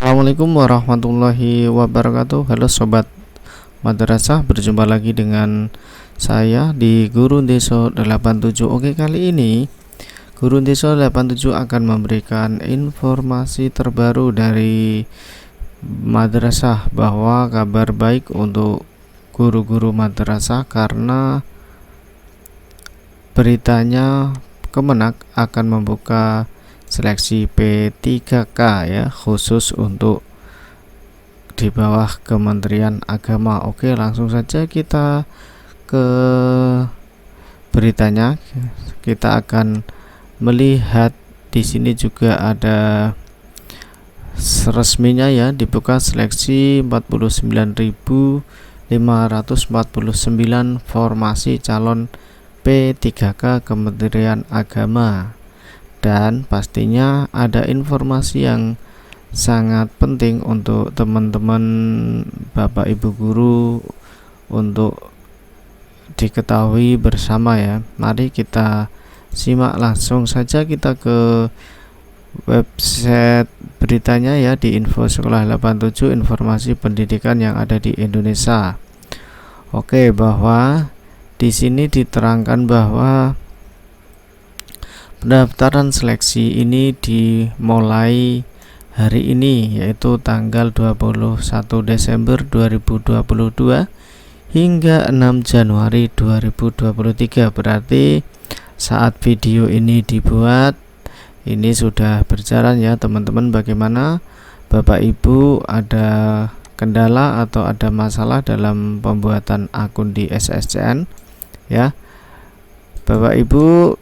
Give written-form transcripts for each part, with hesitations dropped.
Assalamualaikum warahmatullahi wabarakatuh. Halo sobat madrasah, berjumpa lagi dengan saya di Guru Deso 87. Oke, kali ini Guru Deso 87 akan memberikan informasi terbaru dari madrasah bahwa kabar baik untuk guru-guru madrasah karena beritanya Kemenak akan membuka seleksi P3K ya, khusus untuk di bawah Kementerian Agama. Oke, langsung saja kita ke beritanya. Kita akan melihat di sini juga ada resminya ya, dibuka seleksi 49.549 formasi calon P3K Kementerian Agama. Dan pastinya ada informasi yang sangat penting untuk teman-teman Bapak Ibu guru untuk diketahui bersama ya. Mari kita simak langsung saja kita ke website beritanya ya, di Info Sekolah 87, informasi pendidikan yang ada di Indonesia. Oke, bahwa di sini diterangkan bahwa pendaftaran seleksi ini dimulai hari ini, yaitu tanggal 21 Desember 2022 hingga 6 Januari 2023. Berarti saat video ini dibuat, ini sudah berjalan ya teman-teman. Bagaimana Bapak Ibu ada kendala atau ada masalah dalam pembuatan akun di SSCN ya, Bapak Ibu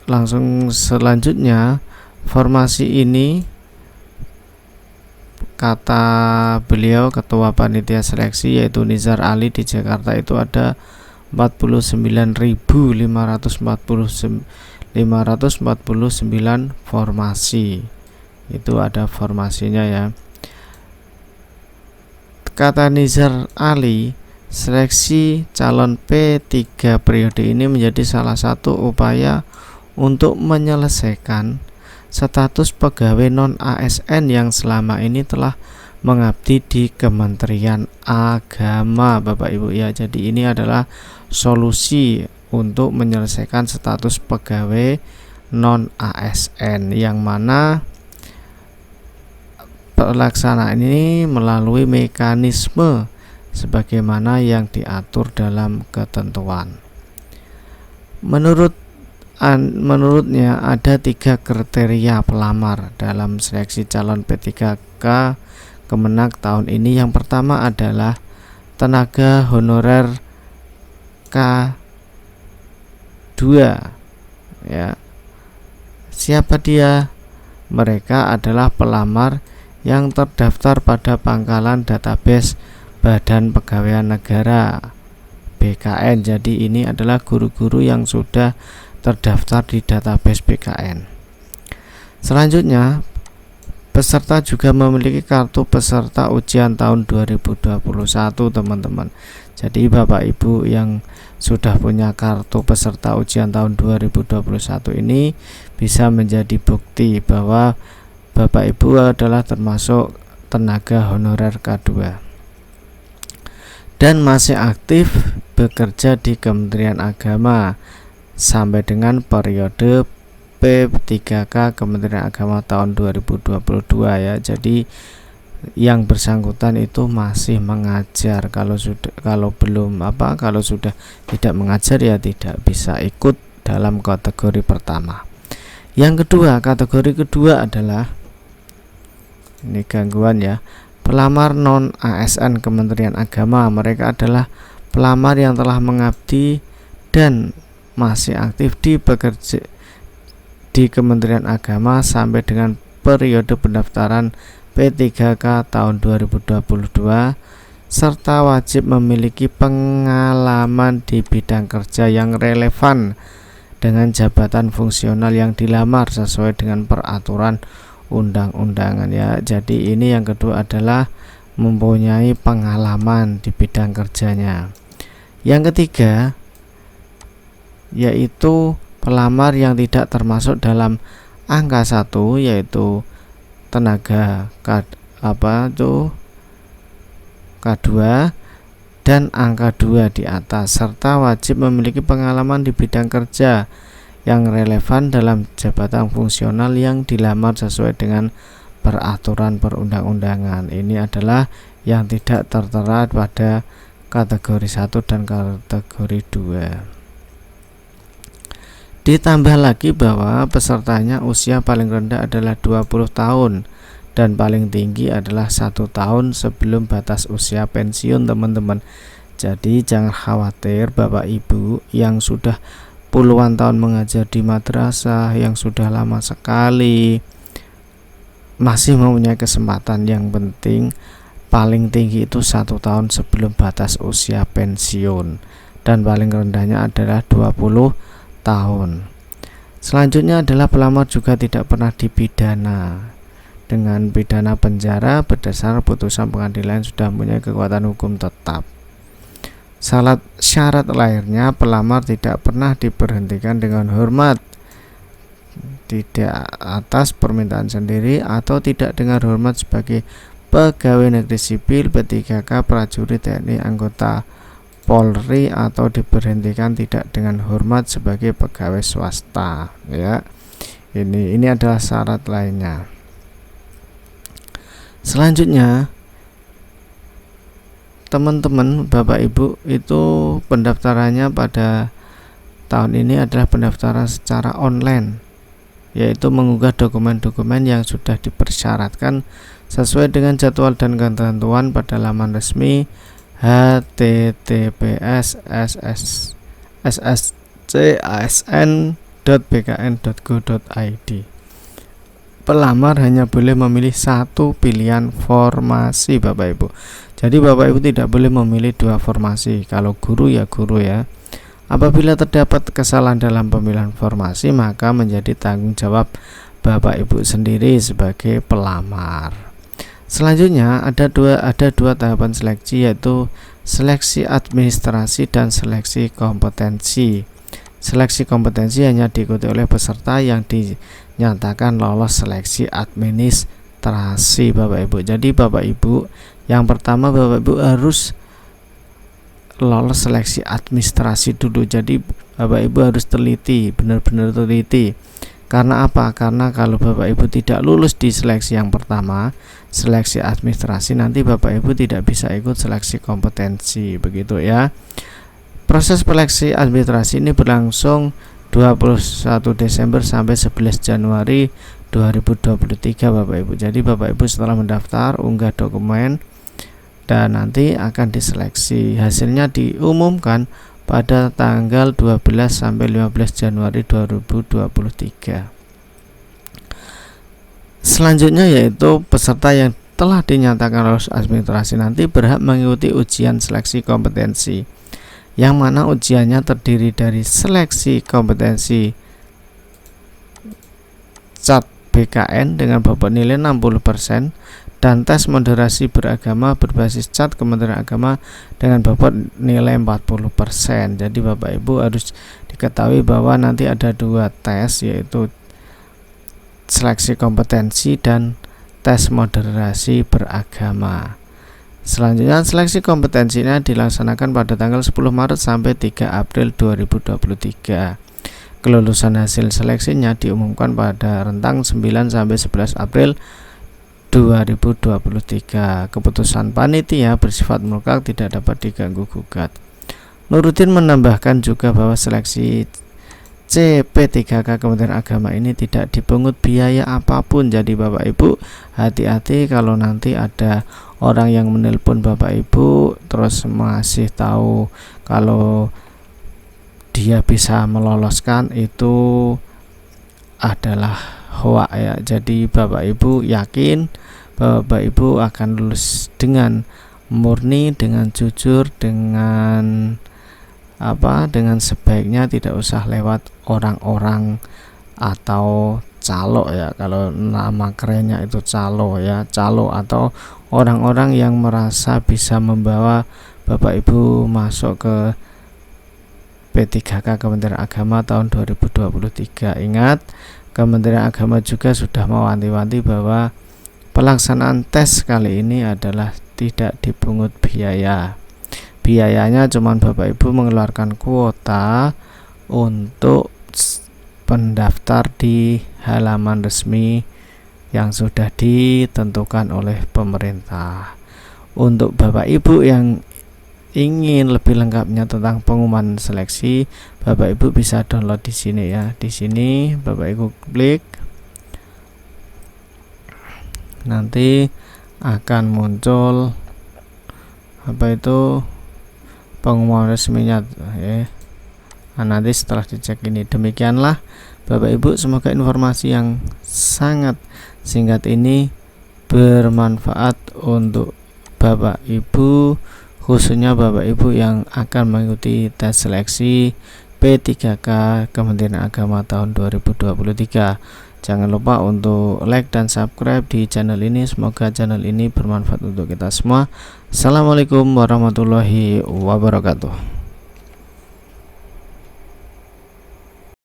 langsung selanjutnya, formasi ini kata beliau ketua panitia seleksi yaitu Nizar Ali di Jakarta itu ada 49.549 formasi. Itu ada formasinya ya. Kata Nizar Ali, seleksi calon P3 periode ini menjadi salah satu upaya untuk menyelesaikan status pegawai non-ASN yang selama ini telah mengabdi di Kementerian Agama, Bapak Ibu ya. Jadi ini adalah solusi untuk menyelesaikan status pegawai non-ASN, yang mana pelaksanaan ini melalui mekanisme sebagaimana yang diatur dalam ketentuan. Menurutnya ada 3 kriteria pelamar dalam seleksi calon P3K Kemenak tahun ini. Yang pertama adalah tenaga honorer K2 ya. Siapa dia? Mereka adalah pelamar yang terdaftar pada pangkalan database Badan Pegawaian Negara BKN. Jadi ini adalah guru-guru yang sudah terdaftar di database BKN. Selanjutnya, peserta juga memiliki kartu peserta ujian tahun 2021, teman-teman. Jadi Bapak Ibu yang sudah punya kartu peserta ujian tahun 2021 ini bisa menjadi bukti bahwa Bapak Ibu adalah termasuk tenaga honorer K2 dan masih aktif bekerja di Kementerian Agama sampai dengan periode P3K Kementerian Agama tahun 2022 ya. Jadi yang bersangkutan itu masih mengajar. Kalau sudah tidak mengajar ya tidak bisa ikut dalam kategori pertama. Yang kedua, kategori kedua adalah ini gangguan ya, pelamar non ASN Kementerian Agama. Mereka adalah pelamar yang telah mengabdi dan masih aktif di bekerja di Kementerian Agama sampai dengan periode pendaftaran P3K tahun 2022 serta wajib memiliki pengalaman di bidang kerja yang relevan dengan jabatan fungsional yang dilamar sesuai dengan peraturan undang-undangan ya. Jadi ini yang kedua adalah mempunyai pengalaman di bidang kerjanya. Yang ketiga yaitu pelamar yang tidak termasuk dalam angka 1, yaitu tenaga K2 dan angka 2 di atas, serta wajib memiliki pengalaman di bidang kerja yang relevan dalam jabatan fungsional yang dilamar sesuai dengan peraturan perundang-undangan. Ini adalah yang tidak tertera pada kategori 1 dan kategori 2. Ditambah lagi bahwa pesertanya usia paling rendah adalah 20 tahun dan paling tinggi adalah 1 tahun sebelum batas usia pensiun, teman-teman. Jadi jangan khawatir Bapak Ibu yang sudah puluhan tahun mengajar di madrasah, yang sudah lama sekali, masih mempunyai kesempatan. Yang penting paling tinggi itu 1 tahun sebelum batas usia pensiun dan paling rendahnya adalah 20 tahun. Selanjutnya adalah pelamar juga tidak pernah dipidana dengan pidana penjara berdasar putusan pengadilan sudah mempunyai kekuatan hukum tetap. Syarat lahirnya pelamar tidak pernah diberhentikan dengan hormat, tidak atas permintaan sendiri atau tidak dengan hormat sebagai pegawai negeri sipil, P3K, prajurit TNI, anggota Polri, atau diberhentikan tidak dengan hormat sebagai pegawai swasta, ya. Ini adalah syarat lainnya. Selanjutnya, teman-teman, Bapak Ibu, itu pendaftarannya pada tahun ini adalah pendaftaran secara online, yaitu mengunggah dokumen-dokumen yang sudah dipersyaratkan sesuai dengan jadwal dan ketentuan pada laman resmi https://sscasn.bkn.go.id. Pelamar hanya boleh memilih satu pilihan formasi, Bapak Ibu. Jadi Bapak Ibu tidak boleh memilih 2 formasi. Kalau guru ya guru, ya. Apabila terdapat kesalahan dalam pemilihan formasi, maka menjadi tanggung jawab Bapak Ibu sendiri sebagai pelamar. Selanjutnya ada dua tahapan seleksi, yaitu seleksi administrasi dan seleksi kompetensi. Seleksi kompetensi hanya diikuti oleh peserta yang dinyatakan lolos seleksi administrasi, Bapak Ibu. Jadi Bapak Ibu, yang pertama Bapak Ibu harus lolos seleksi administrasi dulu. Jadi Bapak Ibu harus teliti, benar-benar teliti. Karena apa? Karena kalau Bapak Ibu tidak lulus di seleksi yang pertama, seleksi administrasi, nanti Bapak Ibu tidak bisa ikut seleksi kompetensi, begitu ya. Proses seleksi administrasi ini berlangsung 21 Desember sampai 11 Januari 2023, Bapak Ibu. Jadi Bapak Ibu setelah mendaftar, unggah dokumen dan nanti akan diseleksi. Hasilnya diumumkan pada tanggal 12 sampai 15 Januari 2023. Selanjutnya yaitu peserta yang telah dinyatakan lolos administrasi nanti berhak mengikuti ujian seleksi kompetensi, yang mana ujiannya terdiri dari seleksi kompetensi CAT BKN dengan bobot nilai 60% dan tes moderasi beragama berbasis CAT Kementerian Agama dengan bobot nilai 40%. Jadi Bapak Ibu harus diketahui bahwa nanti ada 2 tes, yaitu seleksi kompetensi dan tes moderasi beragama. Selanjutnya seleksi kompetensinya dilaksanakan pada tanggal 10 Maret sampai 3 April 2023. Kelulusan hasil seleksinya diumumkan pada rentang 9 sampai 11 April 2023. Keputusan panitia bersifat mutlak, tidak dapat diganggu gugat. Nurudin menambahkan juga bahwa seleksi CP3K Kementerian Agama ini tidak dipungut biaya apapun. Jadi Bapak Ibu hati-hati kalau nanti ada orang yang menelpon Bapak Ibu terus masih tahu kalau dia bisa meloloskan, itu adalah hoak ya. Jadi Bapak Ibu yakin Bapak Ibu akan lulus dengan murni, dengan jujur, dengan sebaiknya, tidak usah lewat orang-orang atau calo ya. Kalau nama kerennya itu calo ya, calo atau orang-orang yang merasa bisa membawa Bapak Ibu masuk ke P3K Kementerian Agama tahun 2023. Ingat, Kementerian Agama juga sudah mewanti-wanti bahwa pelaksanaan tes kali ini adalah tidak dipungut biaya. Biayanya cuma Bapak Ibu mengeluarkan kuota untuk pendaftar di halaman resmi yang sudah ditentukan oleh pemerintah. Untuk Bapak Ibu yang ingin lebih lengkapnya tentang pengumuman seleksi, Bapak Ibu bisa download di sini ya. Di sini Bapak Ibu klik, nanti akan muncul pengumuman resminya ya. Nah, nanti setelah dicek ini, demikianlah Bapak Ibu, semoga informasi yang sangat singkat ini bermanfaat untuk Bapak Ibu, khususnya Bapak Ibu yang akan mengikuti tes seleksi P3K Kementerian Agama tahun 2023. Jangan lupa untuk like dan subscribe di channel ini. Semoga channel ini bermanfaat untuk kita semua. Assalamualaikum warahmatullahi wabarakatuh.